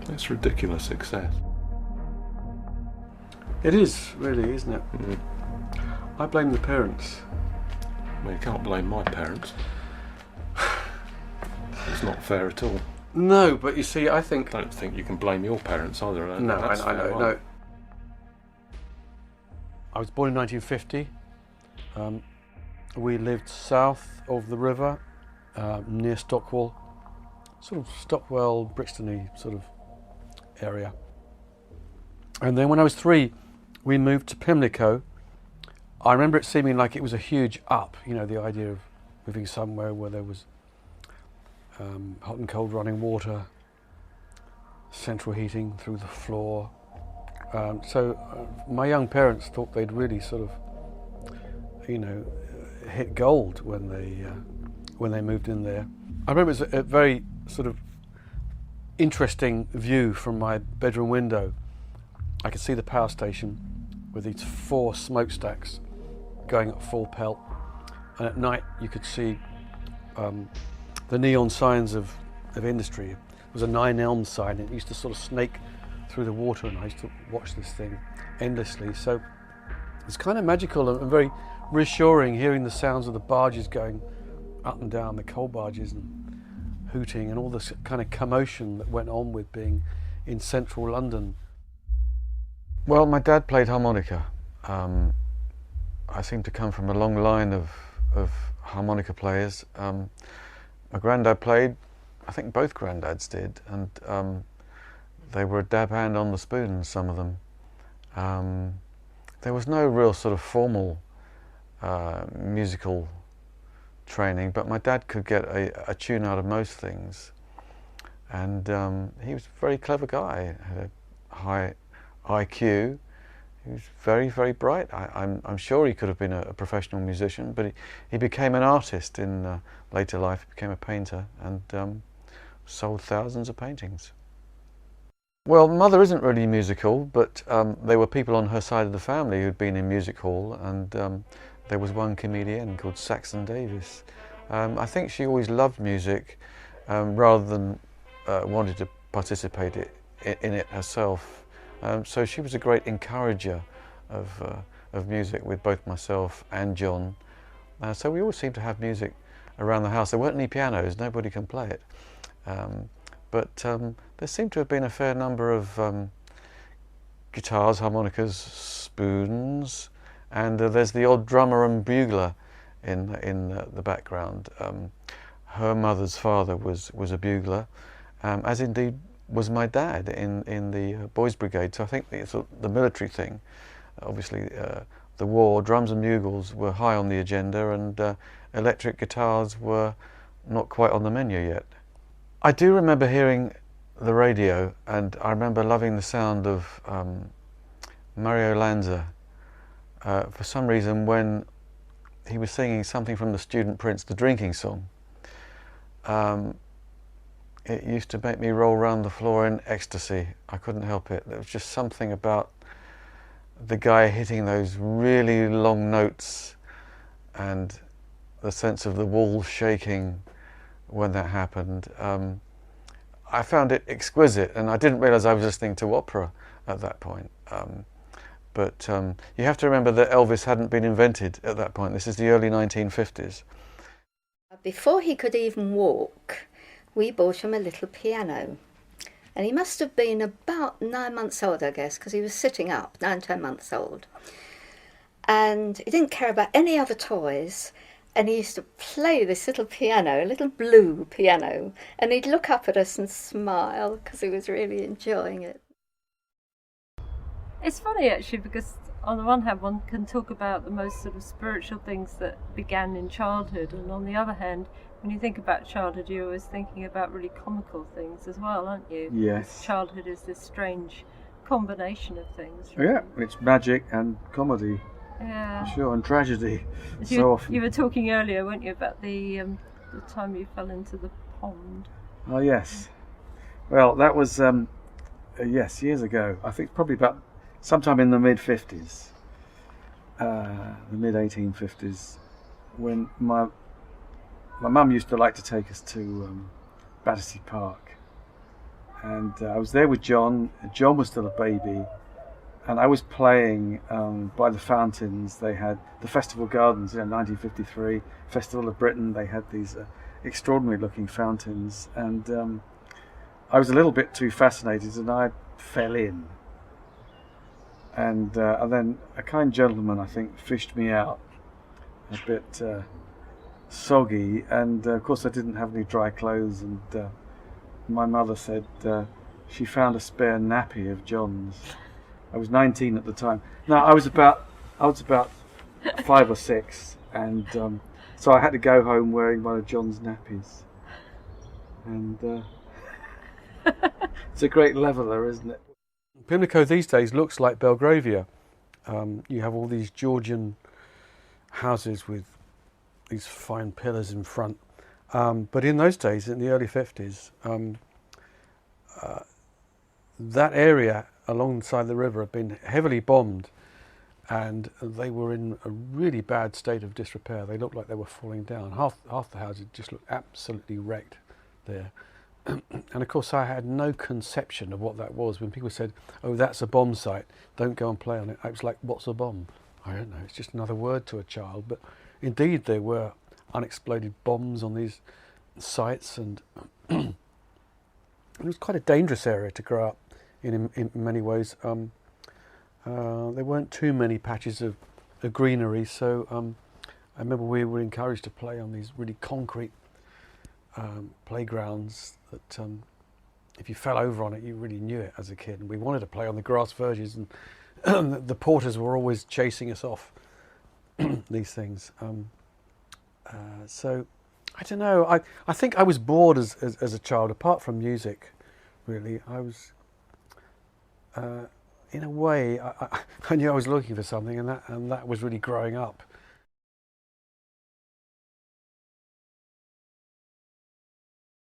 It's ridiculous success. It is, really, isn't it? Mm. I blame the parents. Well, you can't blame my parents. It's not fair at all. No, but you see, I think... I don't think you can blame your parents either. I know, no. I was born in 1950. We lived south of the river, near Stockwell, sort of Stockwell, Brixton-y sort of area. And then when I was 3, we moved to Pimlico. I remember it seeming like it was a huge up, you know, the idea of moving somewhere where there was hot and cold running water, central heating through the floor. So my young parents thought they'd really sort of, you know, hit gold when they moved in there. I remember it was a very sort of interesting view from my bedroom window. I could see the power station with these 4 smokestacks going at full pelt, and at night you could see the neon signs of industry. There was a 9 Elms sign, and it used to sort of snake through the water, and I used to watch this thing endlessly. So it's kind of magical and very reassuring hearing the sounds of the barges going up and down, the coal barges, and hooting, and all this kind of commotion that went on with being in central London. Well, my dad played harmonica. I seem to come from a long line of harmonica players. My granddad played, I think both granddads did, and they were a dab hand on the spoon, some of them. There was no real sort of formal musical training, but my dad could get a tune out of most things, and he was a very clever guy, had a high IQ. He was very, very bright. I'm sure he could have been a professional musician, but he became an artist in later life. He became a painter and sold thousands of paintings. Well, Mother isn't really musical, but there were people on her side of the family who'd been in music hall, and there was one comedian called Saxon Davis. I think she always loved music rather than wanted to participate in it herself. So she was a great encourager of music with both myself and John. So we always seemed to have music around the house. There weren't any pianos, nobody can play it. But there seemed to have been a fair number of guitars, harmonicas, spoons, and there's the odd drummer and bugler in the background. Her mother's father was a bugler, as indeed was my dad in the Boys Brigade. So I think it's the military thing. Obviously, the war, drums and bugles were high on the agenda, and electric guitars were not quite on the menu yet. I do remember hearing the radio, and I remember loving the sound of Mario Lanza. For some reason, when he was singing something from the Student Prince, the drinking song, it used to make me roll around the floor in ecstasy. I couldn't help it. There was just something about the guy hitting those really long notes and the sense of the walls shaking when that happened. I found it exquisite, and I didn't realise I was listening to opera at that point. But you have to remember that Elvis hadn't been invented at that point. This is the early 1950s. Before he could even walk, we bought him a little piano. And he must have been about 9 months old, I guess, because he was sitting up, 9, 10 months old. And he didn't care about any other toys. And he used to play this little piano, a little blue piano. And he'd look up at us and smile because he was really enjoying it. It's funny, actually, because on the one hand, one can talk about the most sort of spiritual things that began in childhood. And on the other hand, when you think about childhood, you're always thinking about really comical things as well, aren't you? Yes. Childhood is this strange combination of things. Really. Yeah, it's magic and comedy. Yeah. For sure, and tragedy. So often. You were talking earlier, weren't you, about the time you fell into the pond? Oh, yes. Well, that was, yes, years ago. I think probably about sometime in the mid-50s, the mid-1850s, when my mum used to like to take us to Battersea Park, and I was there with John. John was still a baby, and I was playing by the fountains. They had the Festival Gardens, 1953 Festival of Britain. They had these extraordinary looking fountains, and I was a little bit too fascinated, and I fell in. And then a kind gentleman, I think, fished me out, a bit soggy, and of course I didn't have any dry clothes, and my mother said she found a spare nappy of John's. I was 19 at the time. No, I was about 5 or 6, and so I had to go home wearing one of John's nappies. And it's a great leveller, isn't it? Pimlico these days looks like Belgravia. You have all these Georgian houses with these fine pillars in front. But in those days, in the early 50s, that area alongside the river had been heavily bombed, and they were in a really bad state of disrepair. They looked like they were falling down. Half the houses just looked absolutely wrecked there. And of course I had no conception of what that was. When people said, oh, that's a bomb site, don't go and play on it, I was like, what's a bomb? I don't know, it's just another word to a child. But indeed there were unexploded bombs on these sites, and it was quite a dangerous area to grow up in many ways. There weren't too many patches of greenery, so I remember we were encouraged to play on these really concrete playgrounds that if you fell over on it, you really knew it as a kid. And we wanted to play on the grass verges, and the porters were always chasing us off these things. So I don't know. I think I was bored as a child. Apart from music, really, I was in a way I knew I was looking for something, and that was really growing up.